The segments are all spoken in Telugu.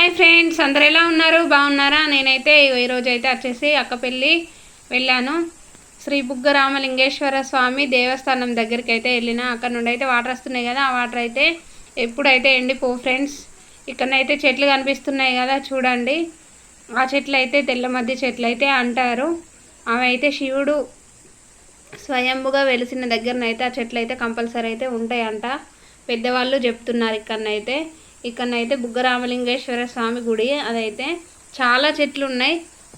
హాయ్ ఫ్రెండ్స్, అందరు ఎలా ఉన్నారు? బాగున్నారా? నేనైతే ఈరోజు అయితే వచ్చేసి అక్కపల్లి వెళ్ళాను. శ్రీ బుగ్గ రామలింగేశ్వర స్వామి దేవస్థానం దగ్గరికి అయితే వెళ్ళిన. అక్కడ నుండి అయితే వాటర్ వస్తున్నాయి కదా, ఆ వాటర్ అయితే ఎప్పుడైతే ఎండిపో ఫ్రెండ్స్. ఇక్కడనైతే చెట్లు కనిపిస్తున్నాయి కదా, చూడండి. ఆ చెట్లు అయితే తెల్ల మధ్య చెట్లు అయితే అంటారు. అవి అయితే శివుడు స్వయంభుగా వెలిసిన దగ్గరనైతే ఆ చెట్లు అయితే కంపల్సరీ అయితే ఉంటాయంట. పెద్దవాళ్ళు చెప్తున్నారు. ఇక్కడనైతే బుగ్గ రామలింగేశ్వర స్వామి గుడి. అదైతే చాలా చెట్లు ఉన్నాయి.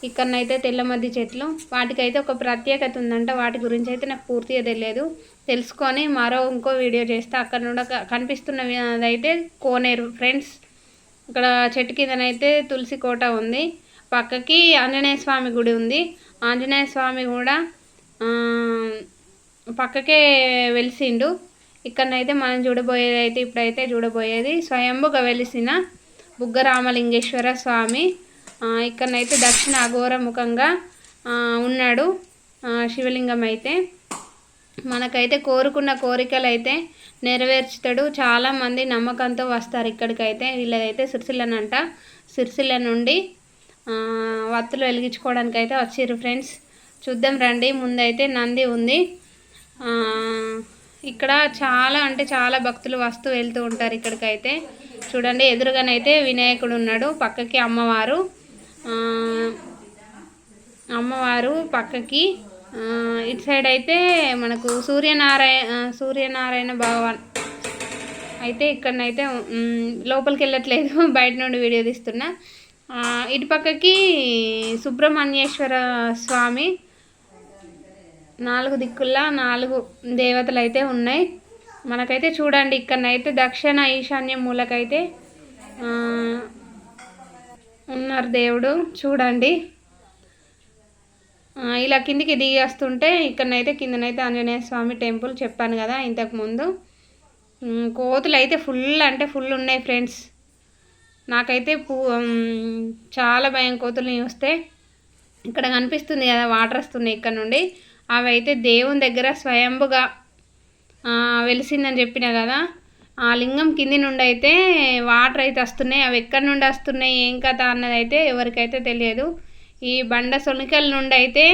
ఇక్కడనైతే తెల్లమద్ది చెట్లు, వాటికైతే ఒక ప్రత్యేకత ఉందంట. వాటి గురించి అయితే నాకు పూర్తిగా తెలియదు. తెలుసుకొని ఇంకో వీడియో చేస్తే. అక్కడ నుండి కనిపిస్తున్న అదైతే కోనేరు ఫ్రెండ్స్. ఇక్కడ చెట్టు కిందనైతే తులసి కోట ఉంది. పక్కకి ఆంజనేయ స్వామి గుడి ఉంది. ఆంజనేయ స్వామి కూడా పక్కకే వెలిసిండు. ఇక్కడనైతే మనం ఇప్పుడైతే స్వయంభుగా వెలిసిన బుగ్గ రామలింగేశ్వర స్వామి. ఇక్కడనైతే దక్షిణ అఘోర ముఖంగా ఉన్నాడు శివలింగం. అయితే మనకైతే కోరుకున్న కోరికలు అయితే నెరవేర్చుతాడు. చాలామంది నమ్మకంతో వస్తారు ఇక్కడికైతే. వీళ్ళదైతే సిరిసిల్ల నుండి వత్తులు వెలిగించుకోవడానికి అయితే వచ్చిర్రు ఫ్రెండ్స్. చూద్దాం రండి. ముందైతే నంది ఉంది. ఇక్కడ చాలా భక్తులు వస్తూ వెళ్తూ ఉంటారు ఇక్కడికైతే. చూడండి, ఎదురుగానైతే వినాయకుడు ఉన్నాడు. పక్కకి అమ్మవారు పక్కకి. ఇటు సైడ్ అయితే మనకు సూర్యనారాయణ భగవాన్ అయితే. ఇక్కడనైతే లోపలికి వెళ్ళట్లేదు, బయట నుండి వీడియో తీస్తున్నా. ఇటు పక్కకి సుబ్రహ్మణ్యేశ్వర స్వామి. 4 దిక్కుల్లో 4 దేవతలు అయితే ఉన్నాయి. మనకైతే చూడండి, ఇక్కడనైతే దక్షిణ ఈశాన్య మూలకైతే ఉన్నారు దేవుడు. చూడండి, ఇలా కిందికి దిగి వస్తుంటే కిందనైతే ఆంజనేయ స్వామి టెంపుల్ చెప్పాను కదా ఇంతకుముందు. కోతులు అయితే ఫుల్ ఉన్నాయి ఫ్రెండ్స్. నాకైతే చాలా భయం కోతుల్ని చూస్తే. ఇక్కడ కనిపిస్తుంది కదా, వాటర్ వస్తున్నాయి ఇక్కడ నుండి. అవి అయితే దేవుని దగ్గర స్వయంభుగా వెలిసిందని చెప్పిన కదా. ఆ లింగం కింది నుండి అయితే వాటర్ అయితే వస్తున్నాయి. అవి ఎక్కడి నుండి వస్తున్నాయి, ఏం కథ అన్నది అయితే ఎవరికైతే తెలియదు. ఈ బండ సొనికల నుండి అయితే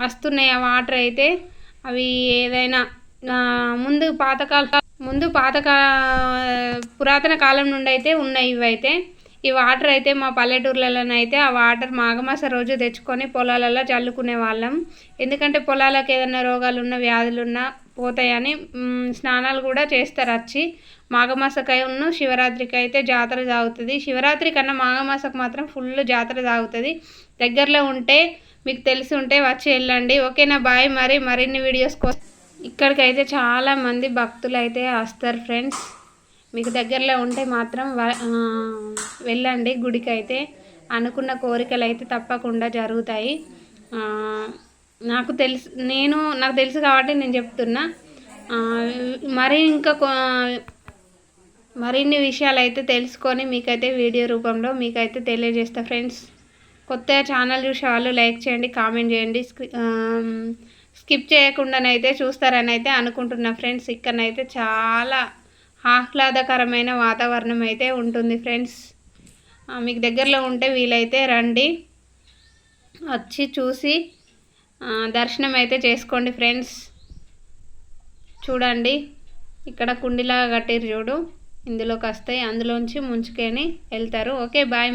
వస్తున్నాయి ఆ వాటర్ అయితే. అవి ఏదైనా పురాతన కాలం నుండి అయితే ఉన్నాయి ఇవైతే. ఈ వాటర్ అయితే మా పల్లెటూర్లలోనైతే ఆ వాటర్ మాఘమాస రోజు తెచ్చుకొని పొలాలలో చల్లుకునే వాళ్ళం. ఎందుకంటే పొలాలకు ఏదైనా రోగాలున్నా వ్యాధులున్నా పోతాయని స్నానాలు కూడా చేస్తారు వచ్చి. మాఘమాసకైనా శివరాత్రికి అయితే జాతర సాగుతుంది. శివరాత్రి కన్నా మాఘమాసకు మాత్రం ఫుల్ జాతర సాగుతుంది. దగ్గరలో ఉంటే మీకు తెలిసి ఉంటే వచ్చి వెళ్ళండి. ఓకేనా? బాయ్. మరిన్ని వీడియోస్ కోసం ఇక్కడికైతే చాలామంది భక్తులు అయితే వస్తారు ఫ్రెండ్స్. మీకు దగ్గరలో ఉంటే మాత్రం వెళ్ళండి గుడికి అయితే. అనుకున్న కోరికలు అయితే తప్పకుండా జరుగుతాయి. నాకు తెలుసు కాబట్టి నేను చెప్తున్నా. మరిన్ని విషయాలు అయితే తెలుసుకొని మీకైతే వీడియో రూపంలో మీకైతే తెలియజేస్తా ఫ్రెండ్స్. కొత్తగా ఛానల్ చూసే వాళ్ళు లైక్ చేయండి, కామెంట్ చేయండి. స్కిప్ చేయకుండానైతే చూస్తారని అయితే అనుకుంటున్నా ఫ్రెండ్స్. ఇక్కడనైతే చాలా ఆహ్లాదకరమైన వాతావరణం అయితే ఉంటుంది ఫ్రెండ్స్. మీకు దగ్గరలో ఉంటే వీలైతే రండి, వచ్చి చూసి దర్శనం అయితే చేసుకోండి ఫ్రెండ్స్. చూడండి, ఇక్కడ కుండిలాగా కట్టిరు చూడు, ఇందులోకి వస్తాయి, అందులోంచి ముంచుకొని వెళ్తారు. Okay, bye.